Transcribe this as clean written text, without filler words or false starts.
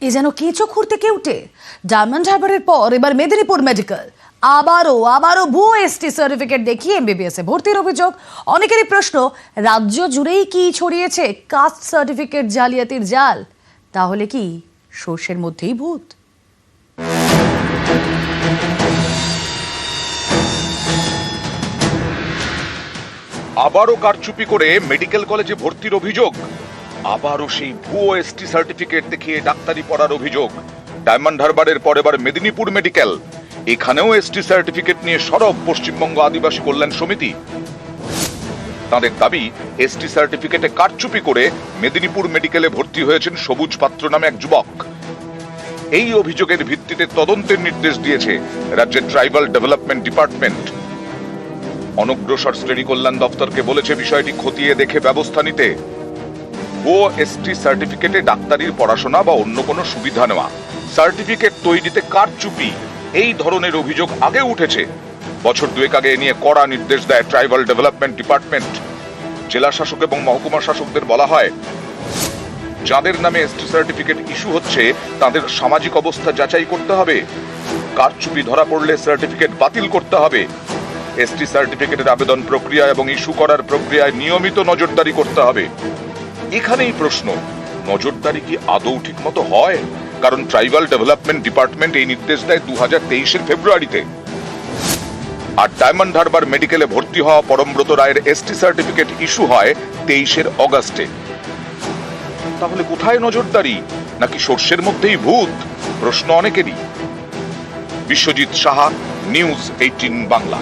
এ যেন কেঁচো খুঁড়তে কেউটে। ডায়মন্ড হারবারের পর এবার মেদিনীপুর মেডিকেল আবারও ভুয়ো এসটি সার্টিফিকেট দেখিয়ে এমবিবিএস এ ভর্তির অভিযোগ। অনেকেরই প্রশ্ন, রাজ্য জুড়েই কি ছড়িয়েছে কাস্ট সার্টিফিকেট জালিয়াতির জাল? তাহলে কি সর্ষের মধ্যেই ভূত? আবারও কারচুপি করে মেডিকেল কলেজে ভর্তির অভিযোগ, আবারও সেই ভুয়ো এসটি সার্টিফিকেট দেখিয়ে ডাক্তারি পড়ার অভিযোগ। ডায়মন্ড হারবারের পর এবার মেদিনীপুর মেডিকেল, এখানেও এসটি সার্টিফিকেট নিয়ে সরব পশ্চিমবঙ্গ আদিবাসী কল্যাণ সমিতি। তাদের দাবি, এসটি সার্টিফিকেটে কারচুপি করে মেদিনীপুর মেডিকেলে ভর্তি হয়েছেন সবুজ পাত্র নামে এক যুবক। এই অভিযোগের ভিত্তিতে তদন্তের নির্দেশ দিয়েছে রাজ্যের ট্রাইবাল ডেভেলপমেন্ট ডিপার্টমেন্ট। অনগ্রসর শ্রেণী কল্যাণ দপ্তরকে বলেছে বিষয়টি খতিয়ে দেখে ব্যবস্থা নিতে। ভুয়ো এসটি সার্টিফিকেটে ডাক্তারির পড়াশোনা বা অন্য কোনো সুবিধা নেওয়া, সার্টিফিকেট তৈরিতে কারচুপি, এই ধরনের অভিযোগ আগে উঠেছে। বছর দুয়েক আগে এ নিয়ে কড়া নির্দেশ দেয় ট্রাইবাল ডেভেলপমেন্ট ডিপার্টমেন্ট। জেলা শাসক এবং মহকুমা শাসকদের বলা হয়, যাদের নামে এসটি সার্টিফিকেট ইস্যু হচ্ছে তাদের সামাজিক অবস্থা যাচাই করতে হবে। কারচুপি ধরা পড়লে সার্টিফিকেট বাতিল করতে হবে। এসটি সার্টিফিকেটের আবেদন প্রক্রিয়া এবং ইস্যু করার প্রক্রিয়ায় নিয়মিত নজরদারি করতে হবে। এখানেই প্রশ্ন, নজরদারি কি আদৌ ঠিক মতো হয়? কারণ ট্রাইবাল ডেভেলপমেন্ট ডিপার্টমেন্ট এই নির্দেশ দেয় 2023 ফেব্রুয়ারিতে, আর ডায়মন্ড হারবার মেডিকেলে ভর্তি হওয়া পরমব্রত রায়ের এসটি সার্টিফিকেট ইস্যু হয় 23 অগস্টে। তাহলে কোথায় নজরদারি? নাকি সর্ষের মধ্যেই ভূত? প্রশ্ন অনেকেরই। বিশ্বজিৎ সাহা, নিউজ 18 বাংলা।